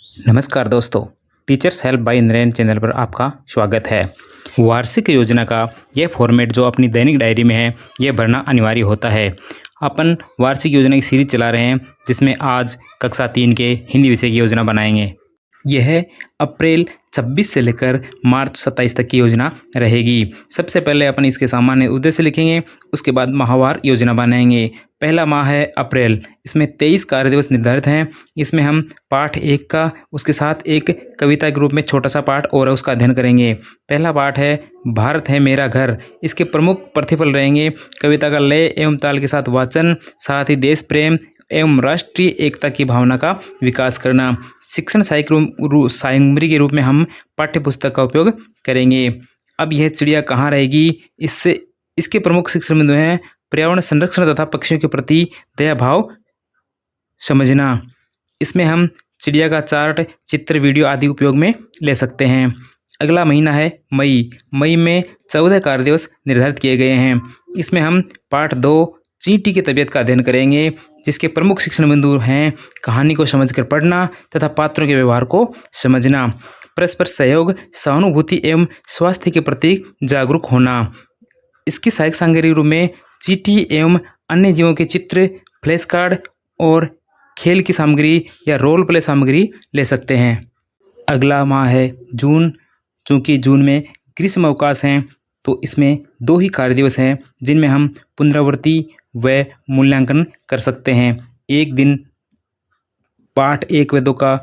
नमस्कार दोस्तों, teachers help by इंद्रैन channel पर आपका स्वागत है। वार्षिक योजना का यह फॉर्मेट जो अपनी दैनिक डायरी में है, यह भरना अनिवार्य होता है। अपन वार्षिक योजना की सीरीज चला रहे हैं, जिसमें आज कक्षा 3 के हिंदी विषय की योजना बनाएंगे। यह अप्रैल 26 से लेकर मार्च 27 तक की योजना रहेगी। सबसे पहले अपन इसके सामान्य उद्देश्य लिखेंगे, उसके बाद माहवार योजना बनाएंगे। पहला माह है अप्रैल, इसमें 23 कार्य दिवस निर्धारित हैं। इसमें हम पाठ 1 का, उसके साथ एक कविता के रूप में छोटा सा पाठ और उसका अध्ययन करेंगे। पहला पाठ है भारत है मेरा घर। इसके प्रमुख प्रतिफल रहेंगे कविता का लय एवं ताल के साथ वाचन, साथ ही देश प्रेम एवं राष्ट्रीय एकता की भावना का विकास करना। शिक्षण सामग्री के रूप में हम पाठ्य पुस्तक का उपयोग करेंगे। अब यह चिड़िया कहाँ रहेगी, इसके प्रमुख शिक्षण बिंदु हैं पर्यावरण संरक्षण तथा पक्षियों के प्रति दया भाव समझना। इसमें हम चिड़िया का चार्ट, चित्र, वीडियो आदि उपयोग में ले सकते हैं। अगला महीना है मई। मई में 14 कार्य दिवस निर्धारित किए गए हैं। इसमें हम पाठ 2 चींटी की तबीयत का अध्ययन करेंगे, जिसके प्रमुख शिक्षण बिंदु हैं कहानी को समझकर पढ़ना तथा पात्रों के व्यवहार को समझना, परस्पर सहयोग, सहानुभूति एवं स्वास्थ्य के प्रति जागरूक होना। इसकी सहायक सामग्री रूप में चींटी एवं अन्य जीवों के चित्र, फ्लैश कार्ड और खेल की सामग्री या रोल प्ले सामग्री ले सकते हैं। अगला माह है जून। चूँकि जून में ग्रीष्म अवकाश हैं, तो इसमें 2 ही कार्य दिवस हैं, जिनमें हम पुनरावृत्ति व मूल्यांकन कर सकते हैं। एक दिन पाठ 1 व 2 का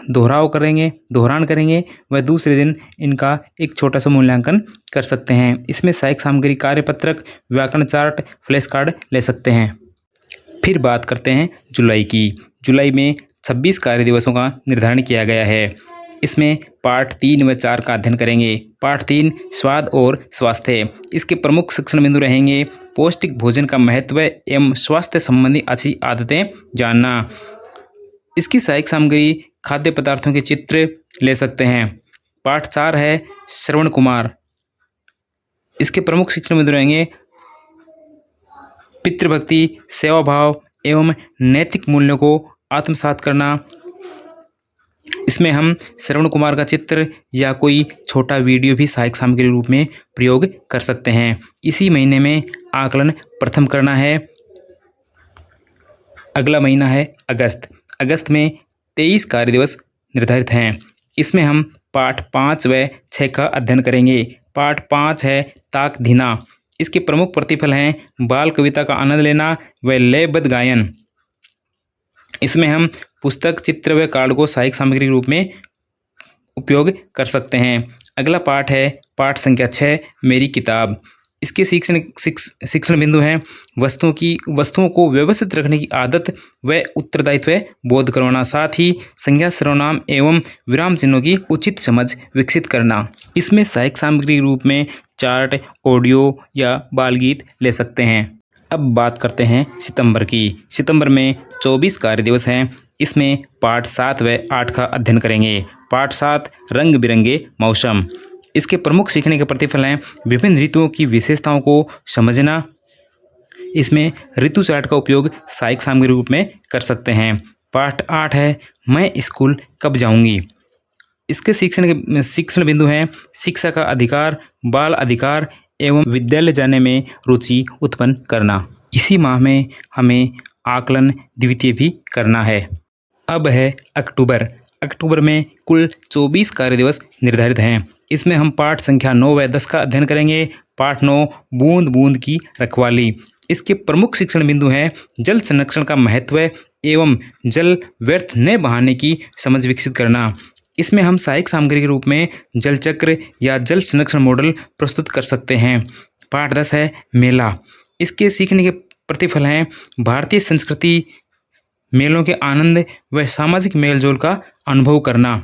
दोहरान करेंगे व दूसरे दिन इनका एक छोटा सा मूल्यांकन कर सकते हैं। इसमें सहायक सामग्री कार्यपत्रक, व्याकरण चार्ट, फ्लैश कार्ड ले सकते हैं। फिर बात करते हैं जुलाई की। जुलाई में 26 कार्य दिवसों का निर्धारण किया गया है। इसमें पाठ 3 व 4 का अध्ययन करेंगे। पाठ 3 स्वाद और स्वास्थ्य। इसके प्रमुख शिक्षण बिंदु रहेंगे पौष्टिक भोजन का महत्व एवं स्वास्थ्य संबंधी अच्छी आदतें जानना। इसकी सहायक सामग्री खाद्य पदार्थों के चित्र ले सकते हैं। पाठ 4 है श्रवण कुमार। इसके प्रमुख शिक्षण बिंदु रहेंगे पितृभक्ति, सेवा भाव एवं नैतिक मूल्यों को आत्मसात करना। इसमें हम श्रवण कुमार का चित्र या कोई छोटा वीडियो भी सहायक सामग्री रूप में प्रयोग कर सकते हैं। इसी महीने में आकलन प्रथम करना है। अगला महीना है अगस्त। अगस्त में 23 कार्य दिवस निर्धारित हैं। इसमें हम पाठ 5 व 6 का अध्ययन करेंगे। पाठ 5 है ताक धीना। इसके प्रमुख प्रतिफल हैं बाल कविता का आनंद लेना व लयबद्ध गायन। इसमें हम पुस्तक, चित्र व कार्ड को सहायक सामग्री के रूप में उपयोग कर सकते हैं। अगला पाठ है पाठ संख्या 6 मेरी किताब। इसके शिक्षण बिंदु हैं वस्तुओं को व्यवस्थित रखने की आदत व उत्तरदायित्व बोध करवाना, साथ ही संज्ञा, सर्वनाम एवं विराम चिन्हों की उचित समझ विकसित करना। इसमें सहायक सामग्री के रूप में चार्ट, ऑडियो या बाल गीत ले सकते हैं। अब बात करते हैं सितंबर की। सितंबर में 24 कार्य दिवस हैं। इसमें पाठ 7 व 8 का अध्ययन करेंगे। पाठ 7 रंग बिरंगे मौसम। इसके प्रमुख सीखने के प्रतिफल हैं विभिन्न ऋतुओं की विशेषताओं को समझना। इसमें ऋतु चार्ट का उपयोग सहायक सामग्री रूप में कर सकते हैं। पाठ 8 है मैं स्कूल कब जाऊंगी। इसके शिक्षण बिंदु हैं शिक्षा का अधिकार, बाल अधिकार एवं विद्यालय जाने में रुचि उत्पन्न करना। इसी माह में हमें आकलन द्वितीय भी करना है। अब है अक्टूबर। अक्टूबर में कुल 24 कार्य दिवस निर्धारित हैं। इसमें हम पाठ संख्या 9 व 10 का अध्ययन करेंगे। पाठ 9 बूंद बूंद की रखवाली। इसके प्रमुख शिक्षण बिंदु हैं जल संरक्षण का महत्व एवं जल व्यर्थ न बहाने की समझ विकसित करना। इसमें हम सहायक सामग्री के रूप में जल चक्र या जल संरक्षण मॉडल प्रस्तुत कर सकते हैं। पाठ 10 है मेला। इसके सीखने के प्रतिफल हैं भारतीय संस्कृति, मेलों के आनंद व सामाजिक मेलजोल का अनुभव करना,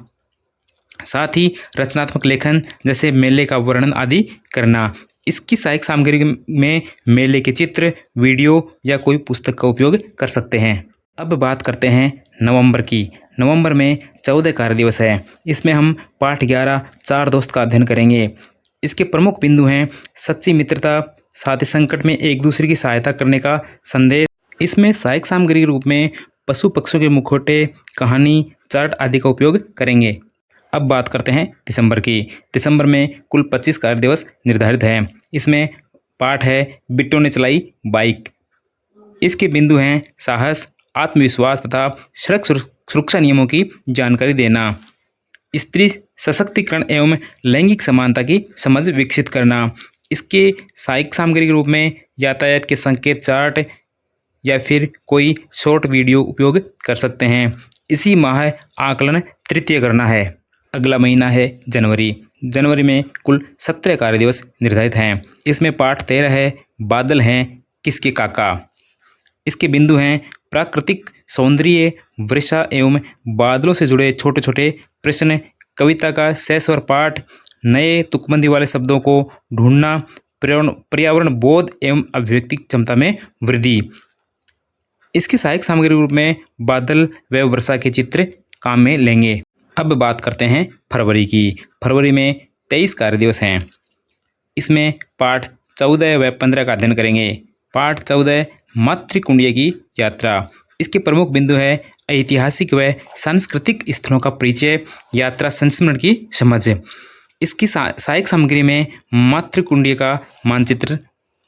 साथ ही रचनात्मक लेखन जैसे मेले का वर्णन आदि करना। इसकी सहायक सामग्री में मेले के चित्र, वीडियो या कोई पुस्तक का उपयोग कर सकते हैं। अब बात करते हैं नवंबर की। नवंबर में 14 कार्य दिवस है। इसमें हम पाठ 11 चार दोस्त का अध्ययन करेंगे। इसके प्रमुख बिंदु हैं सच्ची मित्रता, साथ ही संकट में एक दूसरे की सहायता करने का संदेश। इसमें सहायक सामग्री के रूप में पशु पक्षियों के मुखौटे, कहानी, चार्ट आदि का उपयोग करेंगे। अब बात करते हैं दिसंबर की। दिसंबर में कुल 25 कार्य दिवस निर्धारित हैं। इसमें पाठ है बिट्टो ने चलाई बाइक। इसके बिंदु हैं साहस, आत्मविश्वास तथा सड़क सुरक्षा नियमों की जानकारी देना, स्त्री सशक्तिकरण एवं लैंगिक समानता की समझ विकसित करना। इसके सहायक सामग्री के रूप में यातायात के संकेत चार्ट या फिर कोई शॉर्ट वीडियो उपयोग कर सकते हैं। इसी माह आकलन तृतीय करना है। अगला महीना है जनवरी। जनवरी में कुल 17 कार्य दिवस निर्धारित हैं। इसमें पाठ 13 है बादल हैं किसके काका। इसके बिंदु हैं प्राकृतिक सौंदर्य, वर्षा एवं बादलों से जुड़े छोटे छोटे प्रश्न, कविता का सस्वर पाठ, नए तुकबंदी वाले शब्दों को ढूंढना, पर्यावरण बोध एवं अभिव्यक्ति क्षमता में वृद्धि। इसकी सहायक सामग्री के रूप में बादल व वर्षा के चित्र काम में लेंगे। अब बात करते हैं फरवरी की। फरवरी में 23 कार्य दिवस हैं। इसमें पाठ 14 व 15 का अध्ययन करेंगे। पाठ 14 मातृकुंडीय की यात्रा। इसके प्रमुख बिंदु है ऐतिहासिक व सांस्कृतिक स्थलों का परिचय, यात्रा संस्मरण की समझ। इसकी सहायक सामग्री में मातृकुंडीय का मानचित्र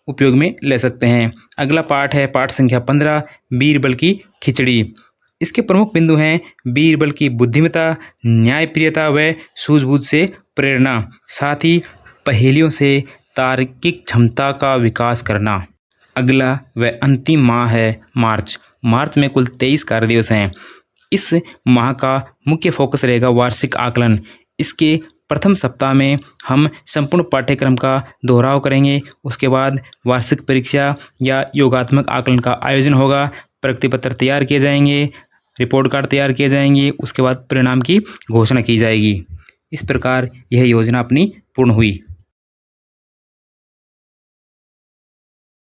उपयोग में ले सकते हैं। अगला पाठ है पाठ संख्या 15 बीरबल की खिचड़ी। इसके प्रमुख बिंदु हैं बीरबल की बुद्धिमत्ता, न्यायप्रियता व सूझबूझ से प्रेरणा, साथ ही पहेलियों से तार्किक क्षमता का विकास करना। अगला व अंतिम माह है मार्च। मार्च में कुल 23 कार्य दिवस हैं। इस माह का मुख्य फोकस रहेगा वार्षिक आकलन। इसके प्रथम सप्ताह में हम संपूर्ण पाठ्यक्रम का दोहराव करेंगे। उसके बाद वार्षिक परीक्षा या योगात्मक आकलन का आयोजन होगा। प्रगति पत्र तैयार किए जाएंगे, रिपोर्ट कार्ड तैयार किए जाएंगे, उसके बाद परिणाम की घोषणा की जाएगी। इस प्रकार यह योजना अपनी पूर्ण हुई।